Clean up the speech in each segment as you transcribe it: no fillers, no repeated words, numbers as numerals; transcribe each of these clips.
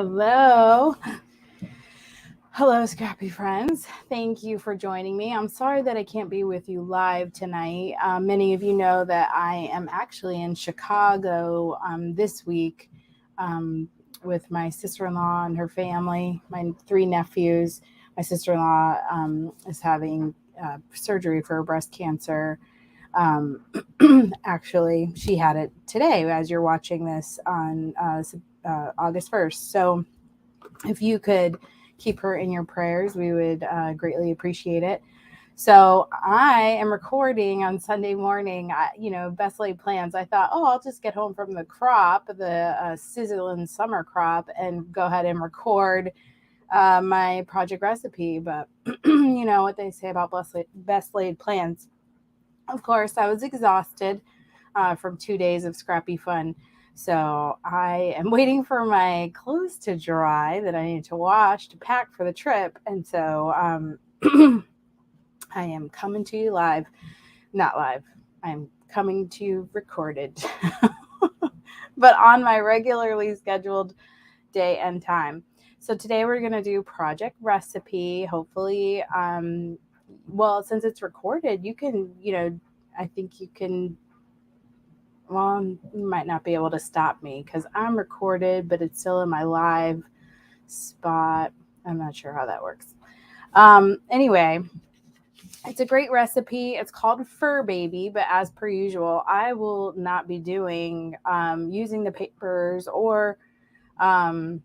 Hello. Hello, Scrappy friends. Thank you for joining me. I'm sorry that I can't be with you live tonight. Many of you know that I am actually in Chicago this week with my sister-in-law and her family, my three nephews. My sister-in-law is having surgery for breast cancer. Um, Actually, she had it today as you're watching this on August 1st. So if you could keep her in your prayers, we would greatly appreciate it. So I am recording on Sunday morning. Best laid plans. I thought, I'll just get home from the crop, the sizzling summer crop, and go ahead and record my project recipe. But you know what they say about best laid plans. Of course, I was exhausted from 2 days of scrappy fun. So I am waiting for my clothes to dry that I need to wash to pack for the trip. And so I am coming to you live, not live. I'm coming to you recorded, but on my regularly scheduled day and time. So today we're going to do project recipe. Hopefully, since it's recorded, you can, I think you can you might not be able to stop me because I'm recorded, but it's still in my live spot. I'm not sure how that works. Anyway, it's a great recipe. It's called Fur Baby, but as per usual, I will not be doing using the papers or the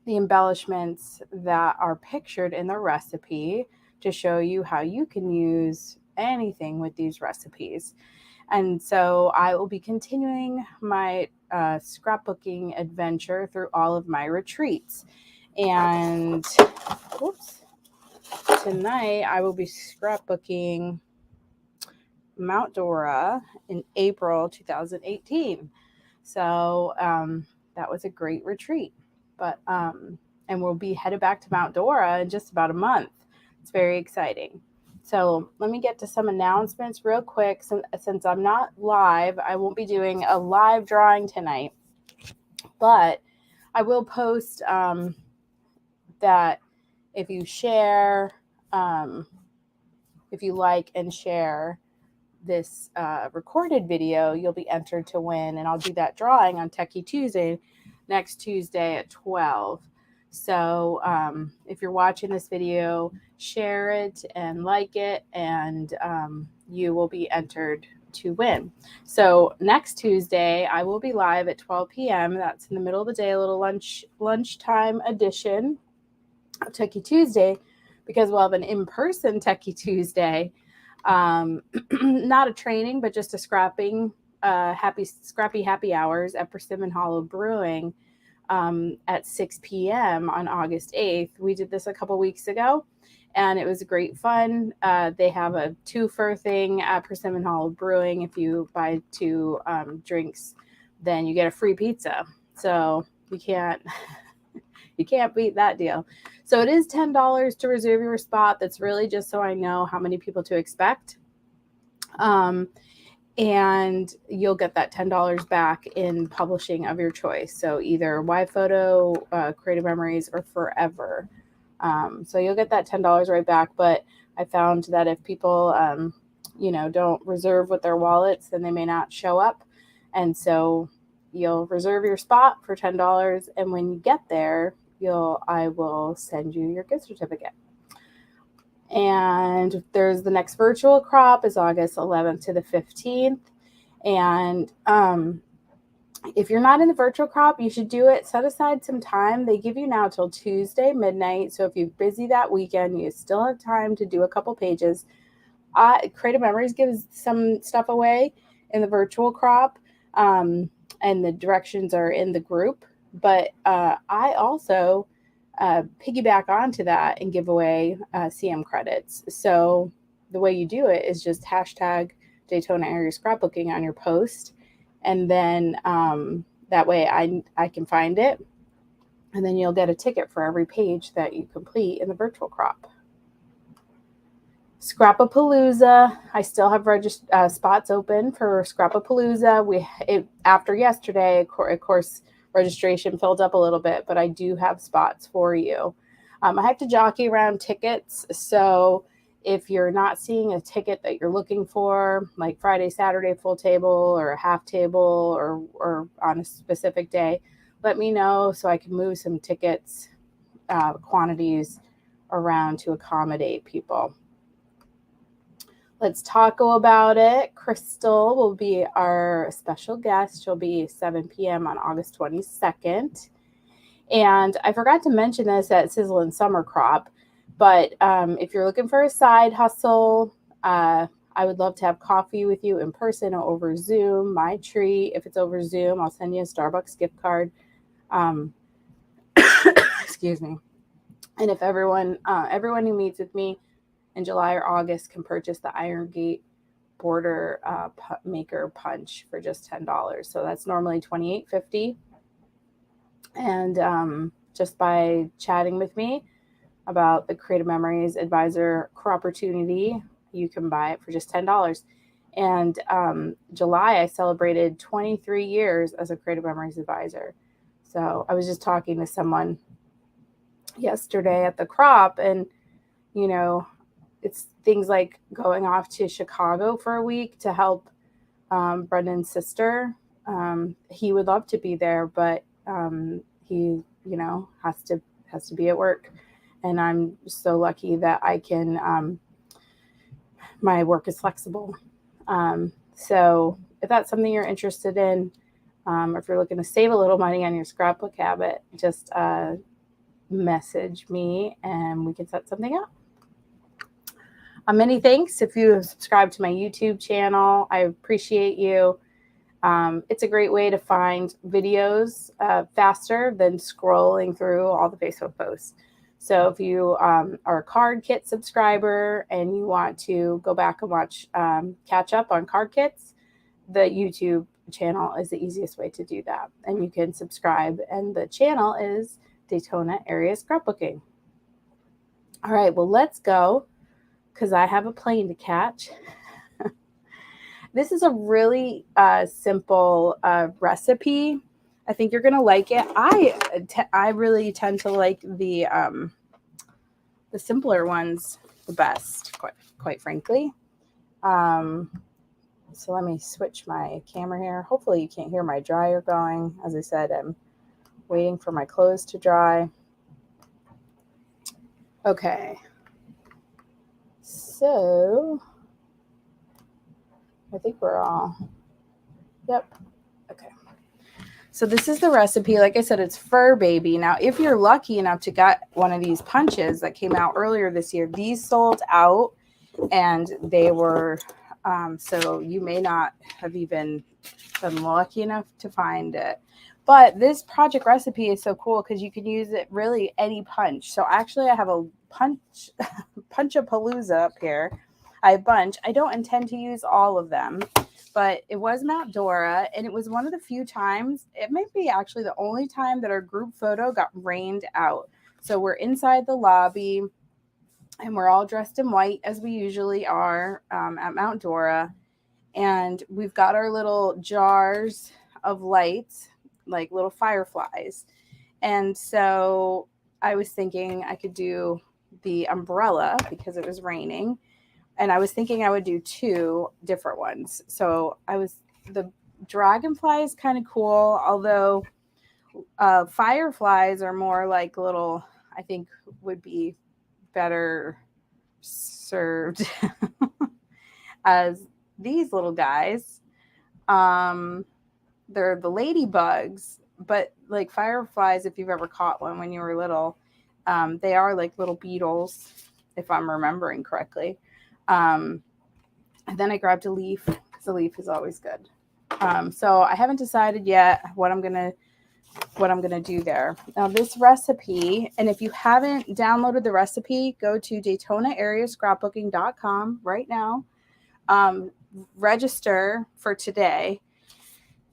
embellishments that are pictured in the recipe to show you how you can use anything with these recipes. And so I will be continuing my scrapbooking adventure through all of my retreats. And tonight I will be scrapbooking Mount Dora in April 2018. So that was a great retreat. And we'll be headed back to Mount Dora in just about a month. It's very exciting. So let me get to some announcements real quick. Since I'm not live, I won't be doing a live drawing tonight, but I will post that if you share, if you like and share this recorded video, you'll be entered to win. And I'll do that drawing on Techie Tuesday, next Tuesday at 12. So if you're watching this video, share it and like it, and you will be entered to win. So next Tuesday, I will be live at 12 p.m. That's in the middle of the day, a little lunchtime edition of Techie Tuesday, because we'll have an in-person Techie Tuesday. Not a training, but just a scrappy happy hours at Persimmon Hollow Brewing. At 6 p.m. on August 8th. We did this a couple weeks ago, and it was great fun. They have a 2-for thing at Persimmon Hollow Brewing. If you buy 2 drinks, then you get a free pizza. So you can't beat that deal. So it is $10 to reserve your spot. That's really just so I know how many people to expect. And you'll get that $10 back in publishing of your choice. So either YPhoto, Creative Memories, or Forever. So you'll get that $10 right back. But I found that if people, don't reserve with their wallets, then they may not show up. And so you'll reserve your spot for $10. And when you get there, I will send you your gift certificate. And there's the next virtual crop is August 11th to the 15th. And if you're not in the virtual crop, you should do it. Set aside some time. They give you now till Tuesday midnight. So if you're busy that weekend, you still have time to do a couple pages. Creative Memories gives some stuff away in the virtual crop, and the directions are in the group. But I also piggyback onto that and give away CM credits. So the way you do it is just hashtag Daytona Area Scrapbooking on your post. And then that way I can find it. And then you'll get a ticket for every page that you complete in the virtual crop. Scrapapalooza. I still have spots open for Scrapapalooza. After yesterday, of course, registration filled up a little bit, but I do have spots for you. I have to jockey around tickets, so if you're not seeing a ticket that you're looking for, like Friday, Saturday full table or a half table or on a specific day, let me know so I can move some tickets quantities around to accommodate people. Let's talk about it. Crystal will be our special guest. She'll be 7 p.m. on August 22nd. And I forgot to mention this at Sizzle and Summer Crop, but if you're looking for a side hustle, I would love to have coffee with you in person or over Zoom. My treat. If it's over Zoom, I'll send you a Starbucks gift card. Excuse me. And if everyone who meets with me in July or August can purchase the Iron Gate border maker punch for just $10. So that's normally $28.50. And just by chatting with me about the Creative Memories Advisor opportunity, you can buy it for just $10. And July, I celebrated 23 years as a Creative Memories Advisor. So I was just talking to someone yesterday at the crop, and, you know, it's things like going off to Chicago for a week to help Brendan's sister. He would love to be there, but he, has to be at work. And I'm so lucky that I can, my work is flexible. So if that's something you're interested in, or if you're looking to save a little money on your scrapbook habit, just message me and we can set something up. Many thanks if you have subscribed to my YouTube channel. I appreciate you. It's a great way to find videos faster than scrolling through all the Facebook posts. So if you are a Card Kit subscriber and you want to go back and watch, catch up on Card Kits, the YouTube channel is the easiest way to do that. And you can subscribe, and the channel is Daytona Area Scrapbooking. All right, well, let's go, because I have a plane to catch. This is a really simple recipe. I think you're gonna like it. I really tend to like the simpler ones the best, quite frankly. So let me switch my camera here. Hopefully you can't hear my dryer going. As I said, I'm waiting for my clothes to dry. Okay. So I think we're all, yep. Okay. So this is the recipe. Like I said, it's Fur Baby. Now, if you're lucky enough to get one of these punches that came out earlier this year, these sold out, and they were, so you may not have even been lucky enough to find it. But this project recipe is so cool because you can use it really any punch. So actually I have a punch-a-palooza up here. I have a bunch. I don't intend to use all of them, but it was Mount Dora, and it was one of the few times, it may be actually the only time that our group photo got rained out. So we're inside the lobby, and we're all dressed in white as we usually are at Mount Dora. And we've got our little jars of lights, like little fireflies. And so I was thinking I could do the umbrella because it was raining. And I was thinking I would do two different ones. So the dragonfly is kind of cool, although fireflies are more like little, I think would be better served as these little guys. They're the ladybugs, but like fireflies, if you've ever caught one when you were little, they are like little beetles, if I'm remembering correctly. And then I grabbed a leaf because a leaf is always good. So I haven't decided yet what I'm gonna do there. Now this recipe, and if you haven't downloaded the recipe, go to DaytonaAreaScrapbooking.com right now. Register for today,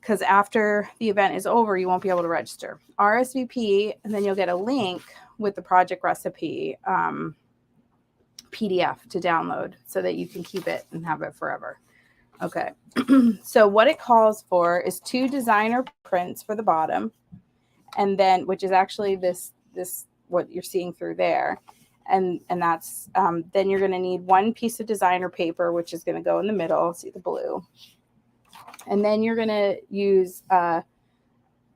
because after the event is over, you won't be able to register. RSVP, and then you'll get a link with the project recipe PDF to download so that you can keep it and have it forever. Okay. So what it calls for is 2 designer prints for the bottom. And then, which is actually this what you're seeing through there. And that's, then you're going to need one piece of designer paper, which is going to go in the middle. See the blue. And then you're going to use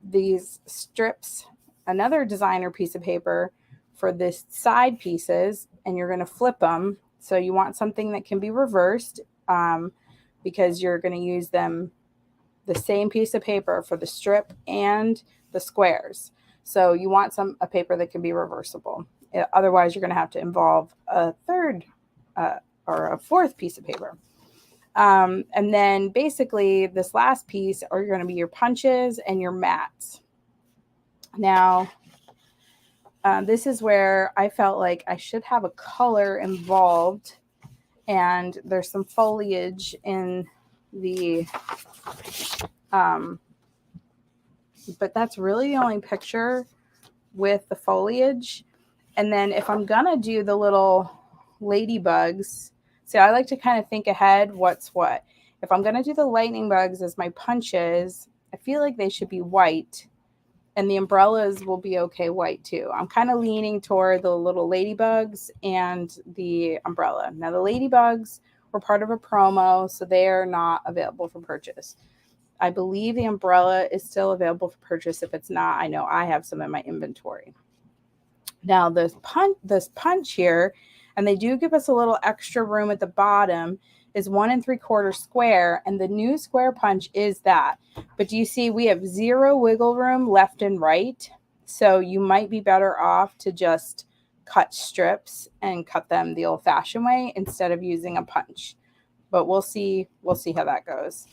these strips, another designer piece of paper for this side pieces, and you're going to flip them. So you want something that can be reversed, because you're going to use them the same piece of paper for the strip and the squares. So you want a paper that can be reversible. Otherwise, you're going to have to involve a third or a fourth piece of paper. And then basically this last piece are going to be your punches and your mats. Now, this is where I felt like I should have a color involved, and there's some foliage in the, but that's really the only picture with the foliage. And then if I'm going to do the little ladybugs, so I like to kind of think ahead what's what. If I'm going to do the lightning bugs as my punches, I feel like they should be white, and the umbrellas will be okay white too. I'm kind of leaning toward the little ladybugs and the umbrella. Now the ladybugs were part of a promo, so they are not available for purchase. I believe the umbrella is still available for purchase. If it's not, I know I have some in my inventory. Now this punch here, and they do give us a little extra room at the bottom, is 1 3/4 square, and the new square punch is that. But do you see we have zero wiggle room left and right? So you might be better off to just cut strips and cut them the old-fashioned way instead of using a punch. But we'll see how that goes.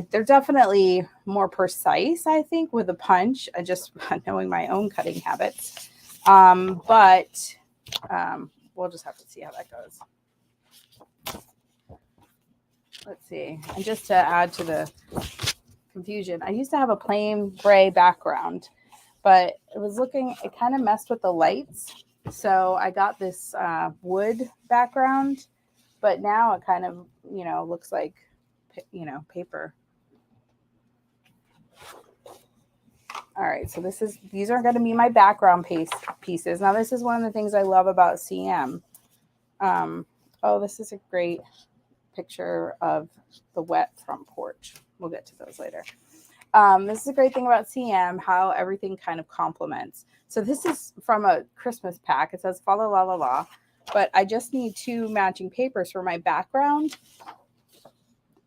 They're definitely more precise, I think, with a punch, just knowing my own cutting habits. But we'll just have to see how that goes. Let's see. And just to add to the confusion, I used to have a plain gray background, but it kind of messed with the lights. So I got this wood background, but now it kind of, looks like, paper. All right, so these are going to be my background pieces. Now, this is one of the things I love about CM. This is a great picture of the wet front porch. We'll get to those later. This is a great thing about CM, how everything kind of complements. So this is from a Christmas pack. It says fa la la la la, but I just need 2 matching papers for my background.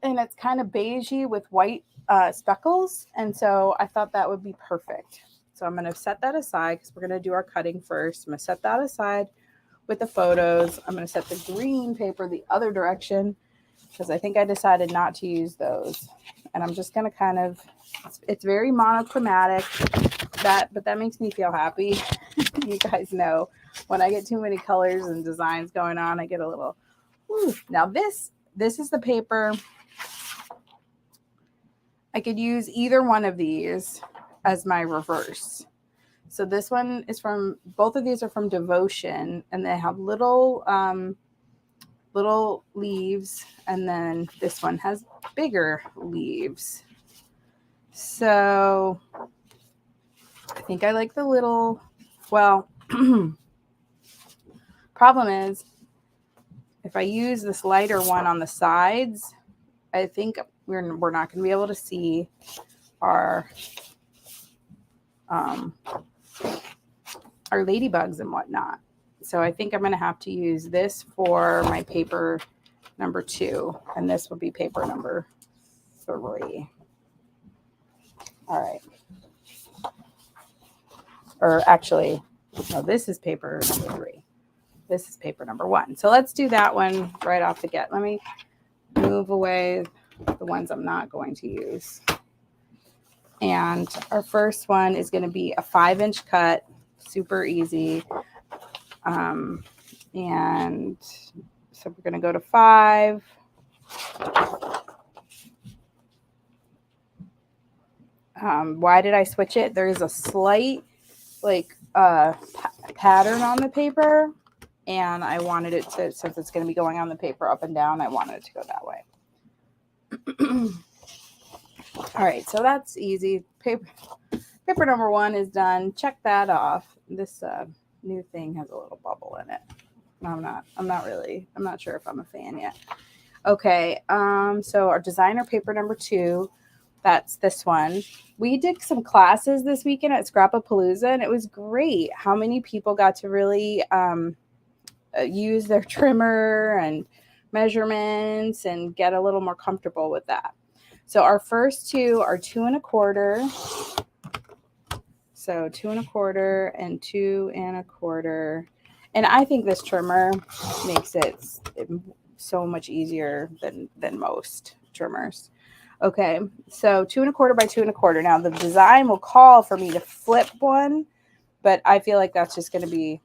And it's kind of beigey with white speckles. And so I thought that would be perfect. So I'm going to set that aside because we're going to do our cutting first. I'm going to set that aside with the photos. I'm going to set the green paper the other direction because I think I decided not to use those. And I'm just going to kind of, it's very monochromatic, but that makes me feel happy. You guys know when I get too many colors and designs going on, I get a little, whew. Now this is the paper. I could use either one of these as my reverse. So this one is both of these are from Devotion, and they have little leaves, and then this one has bigger leaves. So I think I like the little, problem is if I use this lighter one on the sides, I think we're not going to be able to see our ladybugs and whatnot. So I think I'm going to have to use this for my paper number 2, and this will be paper number 3. All right. Or actually, no, this is paper number 3. This is paper number 1. So let's do that one right off the get. Let me move away the ones I'm not going to use. And our first one is going to be a 5-inch cut, super easy. And so we're going to go to 5. Why did I switch it? There's a slight pattern on the paper, and I wanted it to, since it's going to be going on the paper up and down, I wanted it to go that way. All right, so that's easy. paper number 1 is done. Check that off. This new thing has a little bubble in it. I'm not sure if I'm a fan yet. Okay, so our designer paper number 2, that's this one. We did some classes this weekend at Scrappapalooza, and it was great how many people got to really use their trimmer and measurements and get a little more comfortable with that. So our first 2 are 2 1/4. So 2 1/4 and 2 1/4. And I think this trimmer makes it so much easier than most trimmers. Okay, so 2 1/4 by 2 1/4. Now the design will call for me to flip one, but I feel like that's just going to be,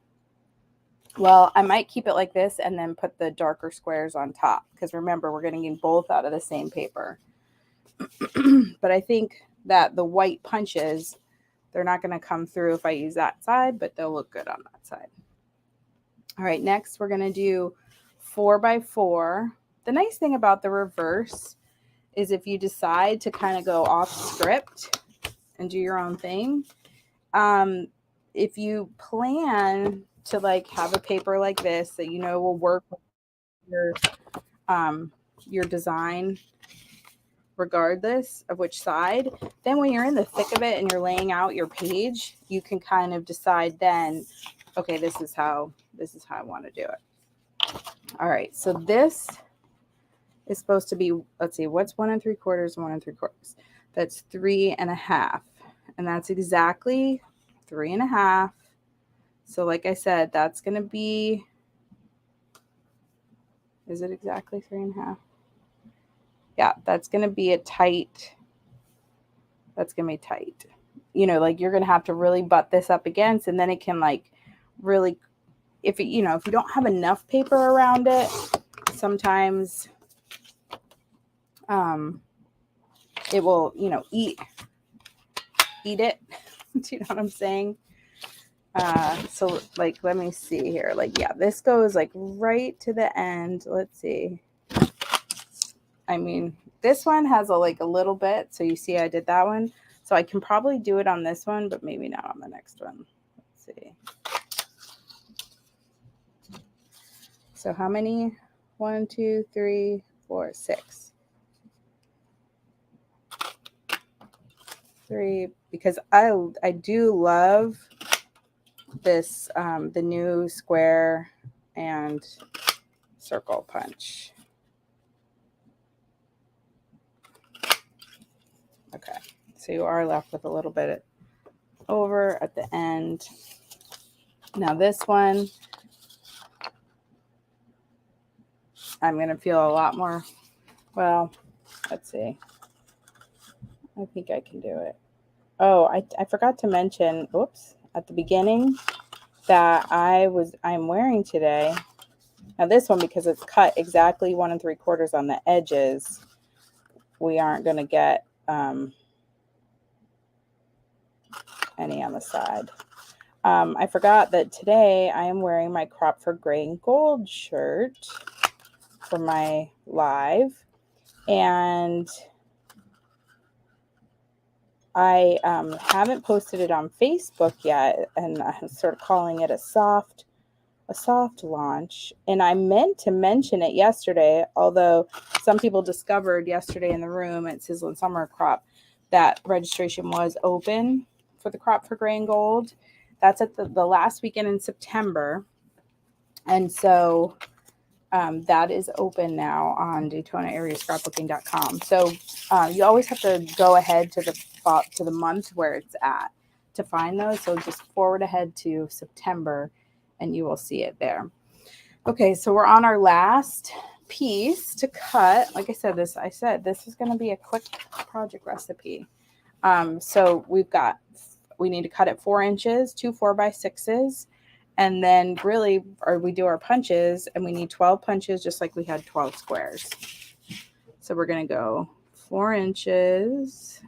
well, I might keep it like this and then put the darker squares on top, because remember, we're going to get both out of the same paper. But I think that the white punches, they're not going to come through if I use that side, but they'll look good on that side. All right, next we're going to do 4 by 4. The nice thing about the reverse is if you decide to kind of go off script and do your own thing, if you plan to like have a paper like this that you know will work with your design regardless of which side, then when you're in the thick of it and you're laying out your page, you can kind of decide then, okay, this is how I want to do it. All right, so this is supposed to be, let's see, what's 1 3/4 and 1 3/4? That's 3 1/2, and that's exactly 3 1/2. So like I said, that's going to be, is it exactly 3 1/2? Yeah, that's going to be tight. That's going to be tight. You know, like you're going to have to really butt this up against, and then it can like really, if it, you know, if you don't have enough paper around it, sometimes it will, you know, eat it. Do you know what I'm saying? So like, let me see here. Like, yeah, this goes like right to the end. Let's see. I mean, this one has a little bit. So you see, I did that one. So I can probably do it on this one, but maybe not on the next one. Let's see. So how many? 1, 2, 3, 4, 6. 3, because I do love this, the new square and circle punch. Okay, so you are left with a little bit over at the end. Now this one, I'm going to feel a lot more, well, let's see. I think I can do it. Oh, I forgot to mention, oops, at the beginning that I'm wearing today. Now this one, because it's cut exactly 1 3/4 on the edges, we aren't going to get any on the side. I forgot that today I am wearing my Crop for Gray and Gold shirt for my live, and I haven't posted it on Facebook yet, and I'm sort of calling it a soft launch. And I meant to mention it yesterday, although some people discovered yesterday in the room at Sizzlin' Summer Crop that registration was open for the Crop for Gray and Gold. That's at the last weekend in September. And so that is open now on DaytonaAreaScrapbooking.com. So you always have to go ahead to the month where it's at to find those. So just forward ahead to September and you will see it there. Okay, so we're on our last piece to cut. Like I said, this is going to be a quick project recipe. So we need to cut it 4 inches, 2 4x6s. And then we do our punches, and we need 12 punches just like we had 12 squares. So we're going to go 4 inches.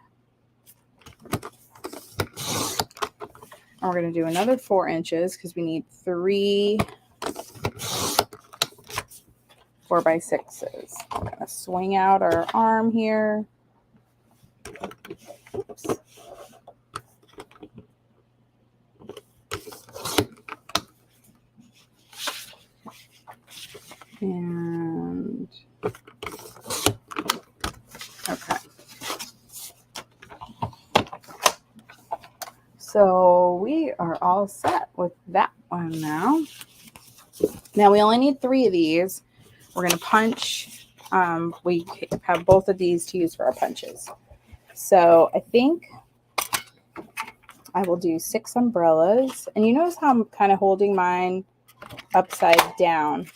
And we're going to do another 4 inches because we need 3 4x6s. I'm going to swing out our arm here. Oops. And okay. So we are all set with that one now. Now we only need 3 of these. We're going to punch. We have both of these to use for our punches. So I think I will do 6 umbrellas. And you notice how I'm kind of holding mine upside down.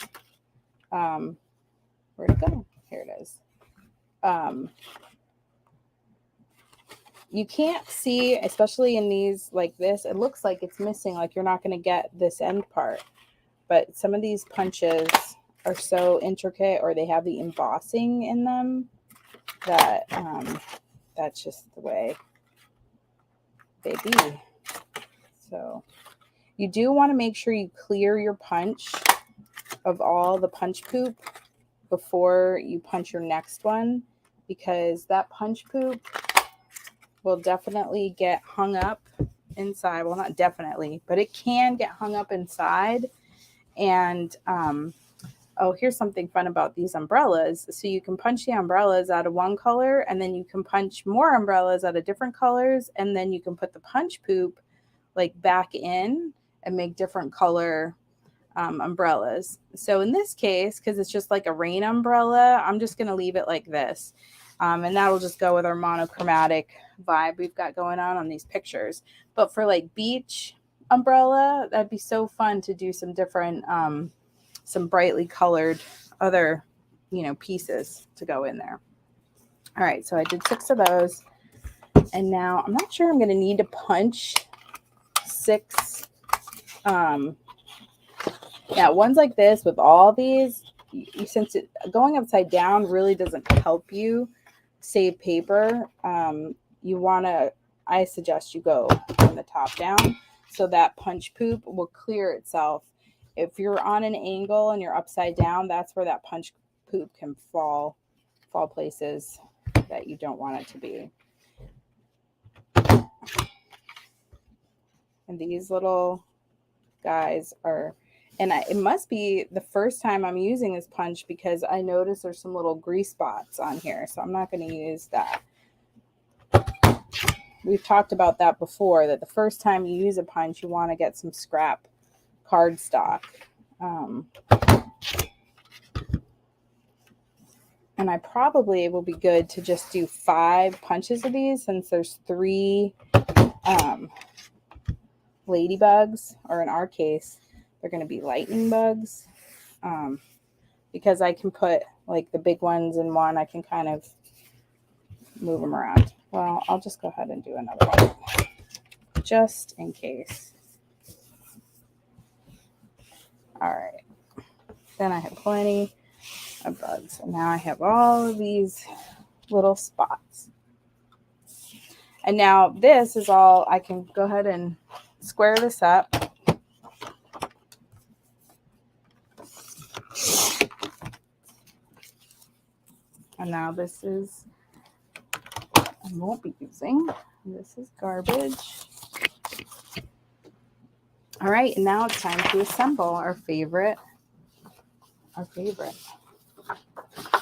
Where'd it go? Here it is. You can't see, especially in these like this, it looks like it's missing, like you're not going to get this end part. But some of these punches are so intricate, or they have the embossing in them, that that's just the way they be. So you do want to make sure you clear your punch of all the punch poop before you punch your next one, because that punch poop will definitely get hung up inside. Well, not definitely, but it can get hung up inside. And oh, here's something fun about these umbrellas. So you can punch the umbrellas out of one color, and then you can punch more umbrellas out of different colors, and then you can put the punch poop like back in and make different color umbrellas. So in this case, because it's just like a rain umbrella, I'm just going to leave it like this. And that'll just go with our monochromatic vibe we've got going on these pictures. But for like beach umbrella, that'd be so fun to do some different, some brightly colored other, pieces to go in there. All right, so I did 6 of those. And now I'm not sure I'm going to need to punch 6. Yeah, ones like this with all these, since going upside down really doesn't help you save paper, I suggest you go from the top down so that punch poop will clear itself. If you're on an angle and you're upside down, that's where that punch poop can fall places that you don't want it to be. And these little guys are... And it must be the first time I'm using this punch, because I noticed there's some little grease spots on here. So I'm not going to use that. We've talked about that before, that the first time you use a punch, you want to get some scrap cardstock. And I probably will be good to just do 5 punches of these, since there's 3 ladybugs, or in our case, they're going to be lightning bugs, because I can put like the big ones in one. I can kind of move them around. Well, I'll just go ahead and do another one just in case. All right. Then I have plenty of bugs. And now I have all of these little spots. And now this is all, I can go ahead and square this up. And now this is, I won't be using. This is garbage. All right, and now it's time to assemble our favorite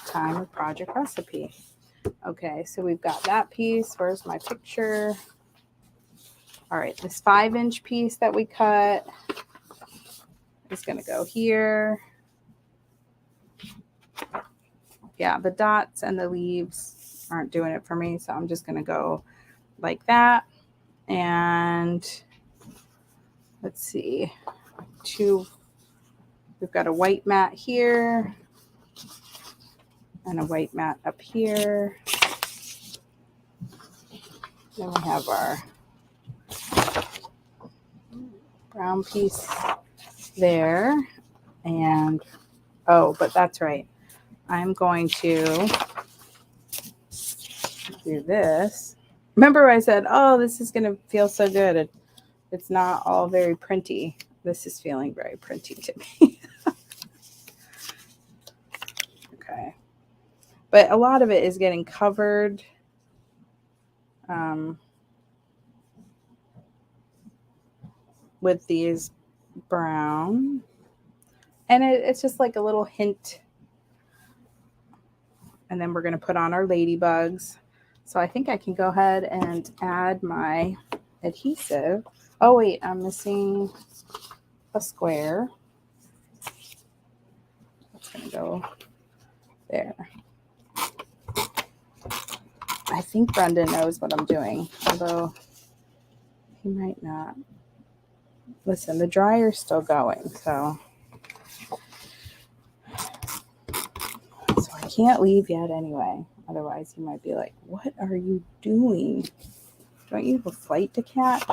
time of project recipe. Okay, so we've got that piece. Where's my picture? All right, this 5-inch piece that we cut is going to go here. Yeah, the dots and the leaves aren't doing it for me, so I'm just going to go like that. And let's see, we've got a white mat here and a white mat up here. Then we have our brown piece there. And, oh, but that's right. I'm going to do this. Remember I said, oh, this is going to feel so good. It's not all very printy. This is feeling very printy to me. Okay. But a lot of it is getting covered. With these brown. And it's just like a little hint. And then we're going to put on our ladybugs. So I think I can go ahead and add my adhesive. Oh, wait, I'm missing a square. That's going to go there. I think Brendan knows what I'm doing, although he might not. Listen, the dryer's still going, so I can't leave yet anyway. Otherwise, he might be like, what are you doing? Don't you have a flight to catch?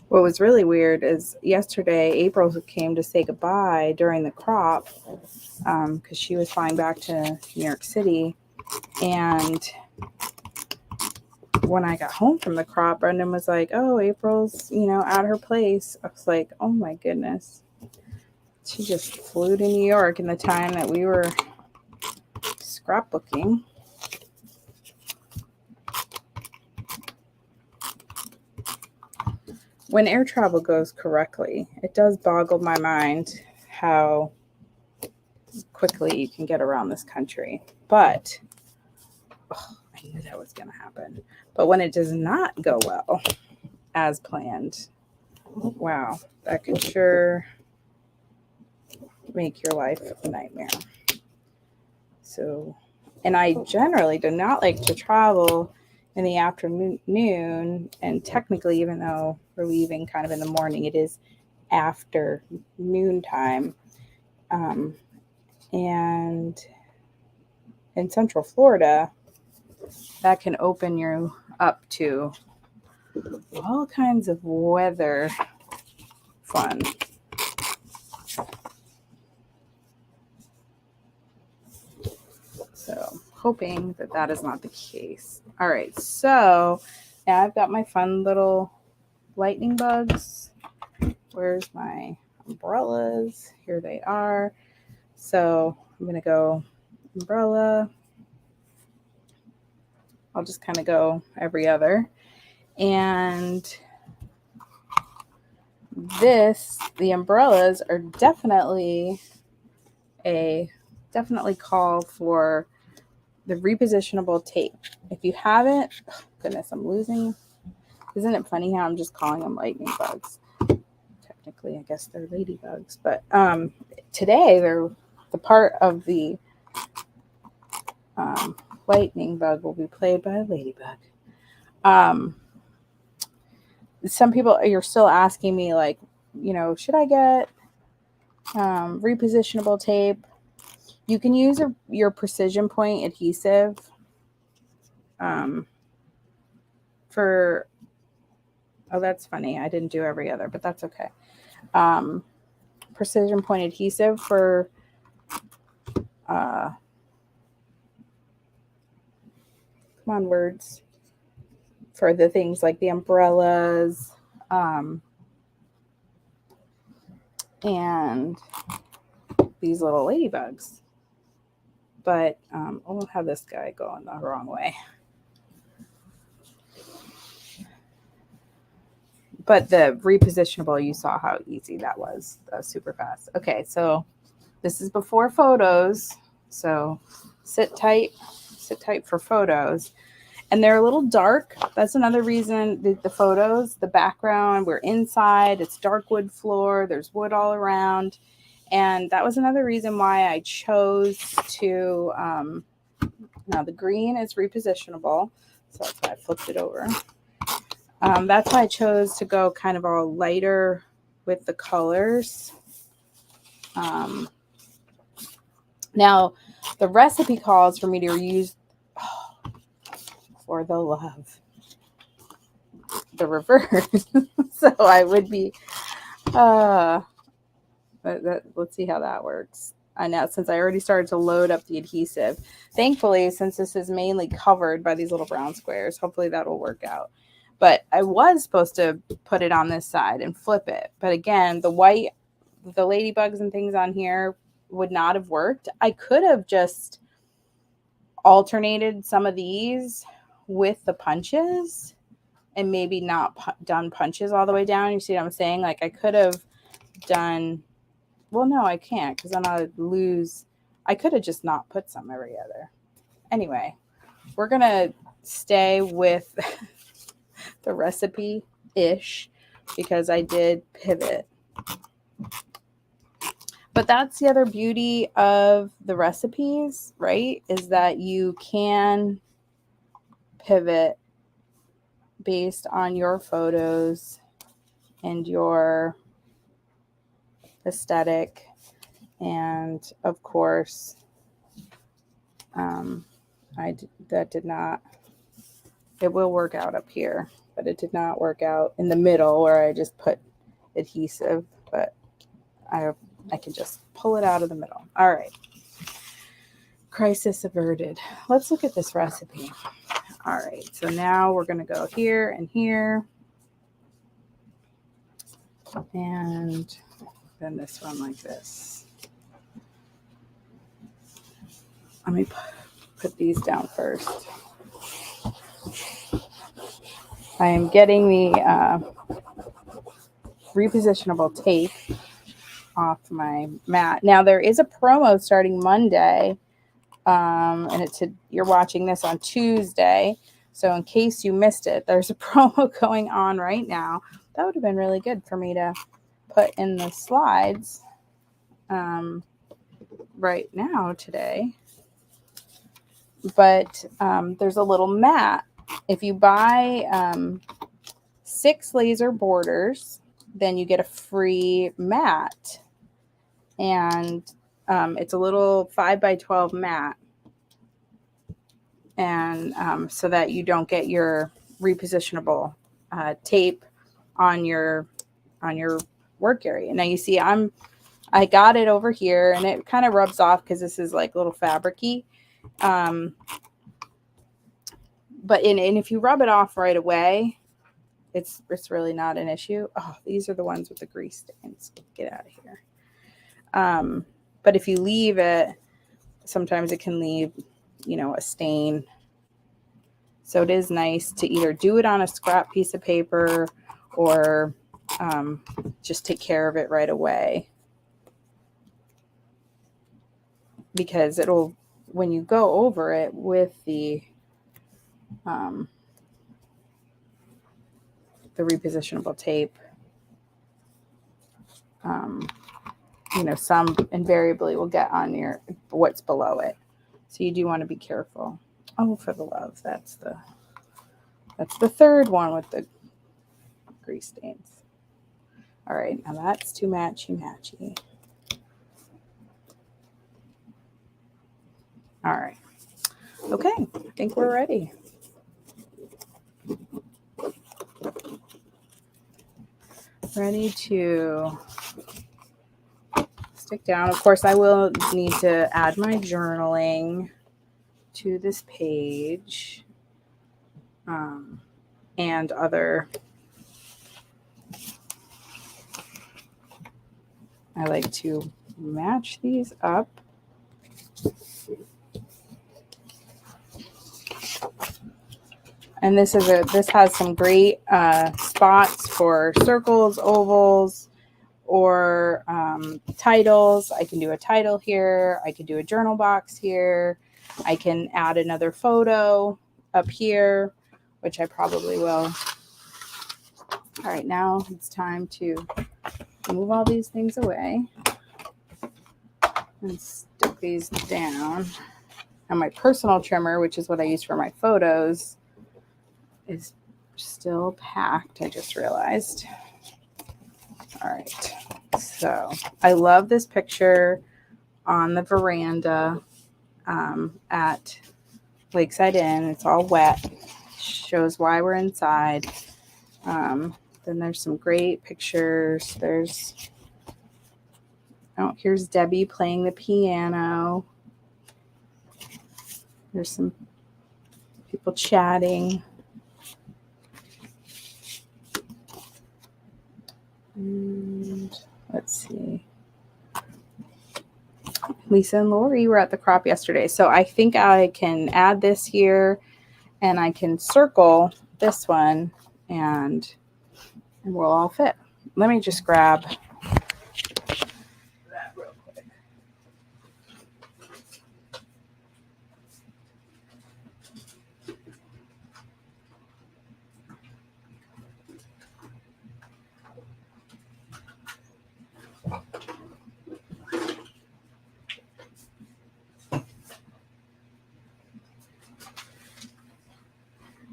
What was really weird is yesterday, April came to say goodbye during the crop because she was flying back to New York City. And when I got home from the crop, Brendan was like, oh, April's, at her place. I was like, oh my goodness. She just flew to New York in the time that we were scrapbooking. When air travel goes correctly, it does boggle my mind how quickly you can get around this country. But I knew that was going to happen. But when it does not go well as planned, wow, that can sure make your life a nightmare. So, and I generally do not like to travel in the afternoon, and technically, even though we're leaving kind of in the morning, it is after noontime. And in Central Florida, that can open you up to all kinds of weather fun. So hoping that that is not the case. All right, so now I've got my fun little lightning bugs. Where's my umbrellas? Here they are. So I'm going to go umbrella. I'll just kind of go every other. And the umbrellas are definitely call for the repositionable tape. If you haven't, oh goodness, I'm losing. Isn't it funny how I'm just calling them lightning bugs? Technically, I guess they're ladybugs, but today they're the part of the lightning bug will be played by a ladybug. Some people, you're still asking me like, should I get repositionable tape? You can use your precision point adhesive for, oh, that's funny. I didn't do every other, but that's okay. Precision point adhesive for come on, words. For the things like the umbrellas and these little ladybugs. But I'll have this guy going the wrong way. But the repositionable, you saw how easy that was. That was super fast. Okay, so this is before photos. So sit tight for photos. And they're a little dark. That's another reason the photos, the background, we're inside. It's dark wood floor. There's wood all around. And that was another reason why I chose to, now the green is repositionable. So that's why I flipped it over. That's why I chose to go kind of all lighter with the colors. Now, the recipe calls for me to use, for the love, the reverse. So I would be, let's see how that works. I know, since I already started to load up the adhesive. Thankfully, since this is mainly covered by these little brown squares, hopefully that'll work out. But I was supposed to put it on this side and flip it. But again, the white, the ladybugs and things on here would not have worked. I could have just alternated some of these with the punches and maybe not done punches all the way down. You see what I'm saying? Like I could have done, well, no, I can't because then I would lose. I could have just not put some every other. Anyway, we're going to stay with the recipe-ish because I did pivot. But that's the other beauty of the recipes, right? Is that you can pivot based on your photos and your aesthetic. And of course, that did not, it will work out up here, but it did not work out in the middle where I just put adhesive, but I can just pull it out of the middle. All right. Crisis averted. Let's look at this recipe. All right. So now we're going to go here and here. And then this one like this. Let me put these down first. I am getting the repositionable tape off my mat. Now there is a promo starting Monday, and you're watching this on Tuesday. So in case you missed it, there's a promo going on right now. That would have been really good for me to put in the slides right now today. But there's a little mat. If you buy 6 laser borders, then you get a free mat. And it's a little 5x12 mat. And so that you don't get your repositionable tape on your work area. Now you see I got it over here and it kind of rubs off because this is like a little fabric-y. But if you rub it off right away, it's really not an issue. Oh, these are the ones with the grease stains. Get out of here. But if you leave it, sometimes it can leave, a stain. So it is nice to either do it on a scrap piece of paper or just take care of it right away. Because when you go over it with the repositionable tape, some invariably will get on what's below it. So you do want to be careful. Oh, for the love, that's the third one with the grease stains. All right, now that's too matchy. All right. Okay, I think we're ready. Ready to stick down. Of course, I will need to add my journaling to this page and other. I like to match these up. And this has some great spots for circles, ovals, or titles. I can do a title here. I can do a journal box here. I can add another photo up here, which I probably will. All right, now it's time to move all these things away and stick these down. And my personal trimmer, which is what I use for my photos, is still packed, I just realized. All right, so I love this picture on the veranda at Lakeside Inn. It's all wet, shows why we're inside. Then there's some great pictures. Here's Debbie playing the piano. There's some people chatting. And let's see. Lisa and Lori were at the crop yesterday. So I think I can add this here and I can circle this one and we'll all fit. Let me just grab that real quick.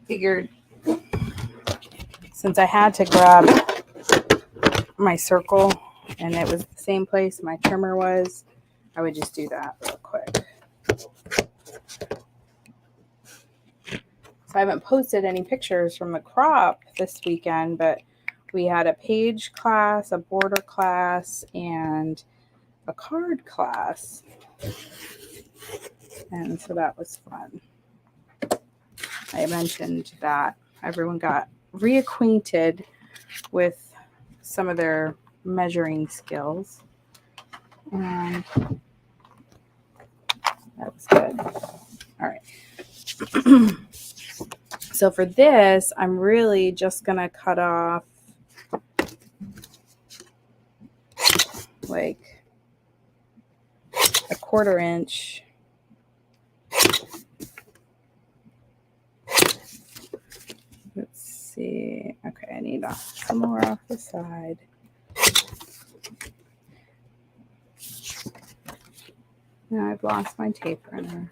Figured since I had to grab my circle and it was the same place my trimmer was, I would just do that real quick. So I haven't posted any pictures from the crop this weekend, but we had a page class, a border class, and a card class. And so that was fun. I mentioned that everyone got reacquainted with some of their measuring skills. And that was good. All right. So for this, I'm really just going to cut off like a 1/4 inch. Let's see. Okay, I need some more off the side. Now I've lost my tape runner.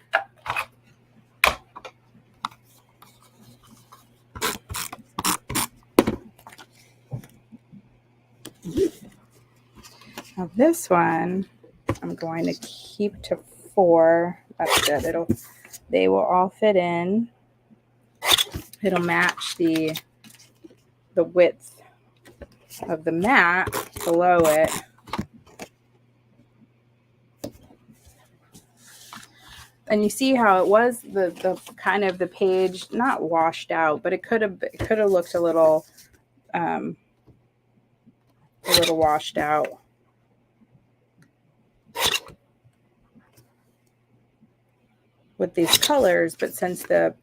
Now this one, I'm going to keep to 4. That's good. They will all fit in. It'll match the width of the mat below it. And you see how it was the kind of the page not washed out, but it could have looked a little washed out. With these colors, but since the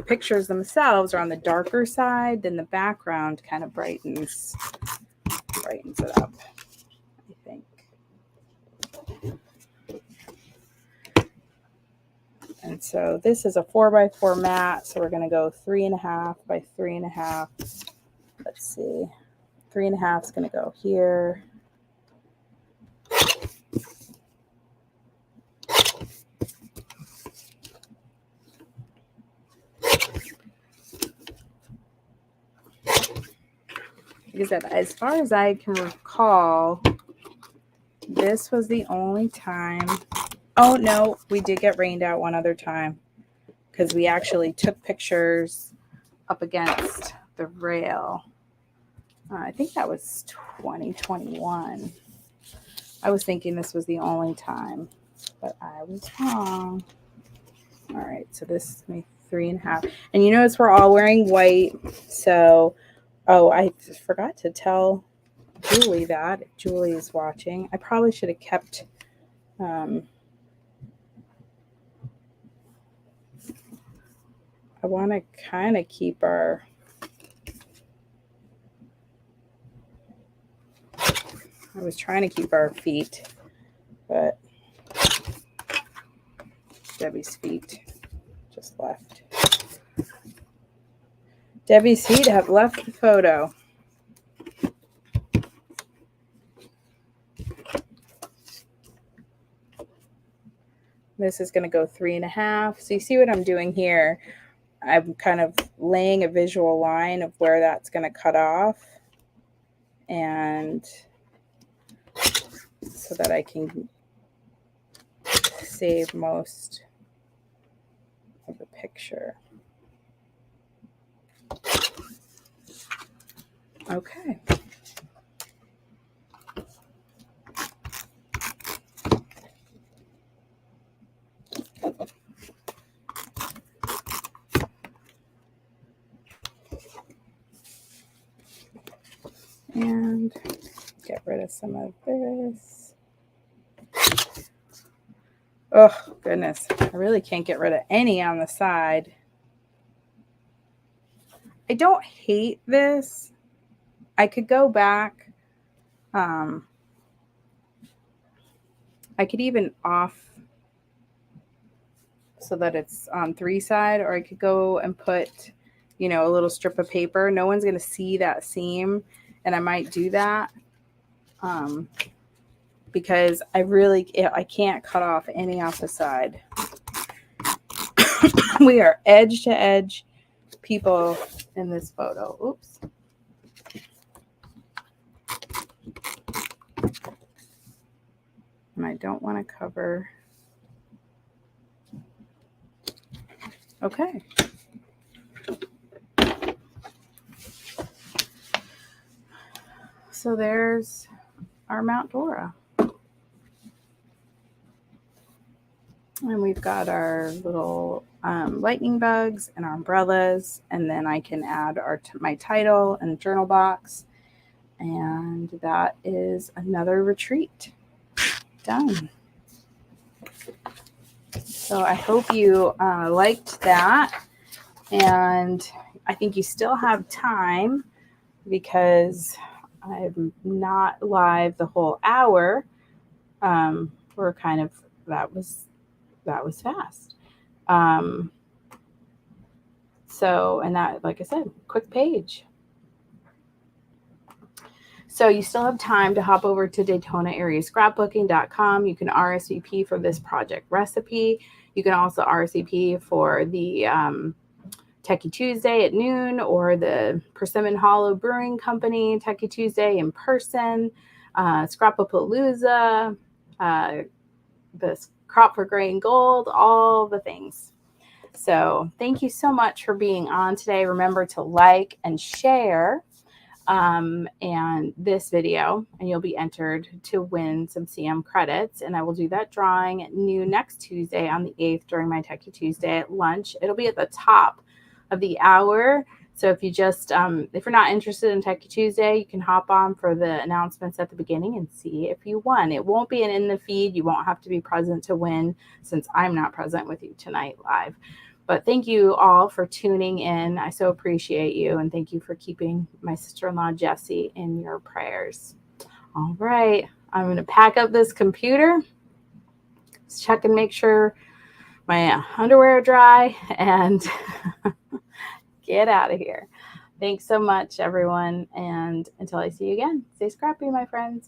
pictures themselves are on the darker side, then the background kind of brightens it up, I think. And so this is a 4x4 mat, so we're going to go 3.5 by 3.5. Let's see, 3.5 is going to go here. Like I said, as far as I can recall, this was the only time. Oh, no, we did get rained out one other time because we actually took pictures up against the rail. I think that was 2021. I was thinking this was the only time, but I was wrong. All right, so this is my 3.5. And you notice we're all wearing white, so... Oh, I forgot to tell Julie that. If Julie is watching, I probably should have kept I want to kind of keep our I was trying to keep our feet, but Debbie's feet just left. Debbie's feet have left the photo. This is going to go 3.5. So you see what I'm doing here? I'm kind of laying a visual line of where that's going to cut off. And so that I can save most of the picture. Okay. And get rid of some of this. Oh, goodness. I really can't get rid of any on the side. I don't hate this. I could go back. I could even off so that it's on 3 side, or I could go and put, you know, a little strip of paper. No one's going to see that seam, and I might do that because I can't cut off any off the side. We are edge to edge people in this photo. Oops. And I don't want to cover. Okay. So there's our Mount Dora. And we've got our little lightning bugs and our umbrellas. And then I can add my title and journal box. And that is another retreat. Done. So I hope you liked that. And I think you still have time because I'm not live the whole hour. We're kind of, that was fast. So, and that, like I said, quick page. So you still have time to hop over to DaytonaAreaScrapbooking.com. You can RSVP for this project recipe. You can also RSVP for the Techie Tuesday at noon, or the Persimmon Hollow Brewing Company Techie Tuesday in person, Scrapapalooza, the Crop for Grain Gold, all the things. So thank you so much for being on today. Remember to like and share and this video, and you'll be entered to win some CM credits. And I will do that drawing at noon next Tuesday on the 8th during my Techie Tuesday at lunch. It'll be at the top of the hour. So if you just, if you're not interested in Techie Tuesday, you can hop on for the announcements at the beginning and see if you won. It won't be in the feed. You won't have to be present to win, since I'm not present with you tonight live. But thank you all for tuning in. I so appreciate you. And thank you for keeping my sister-in-law, Jessie, in your prayers. All right. I'm going to pack up this computer. Let's check and make sure my underwear are dry and get out of here. Thanks so much, everyone. And until I see you again, stay scrappy, my friends.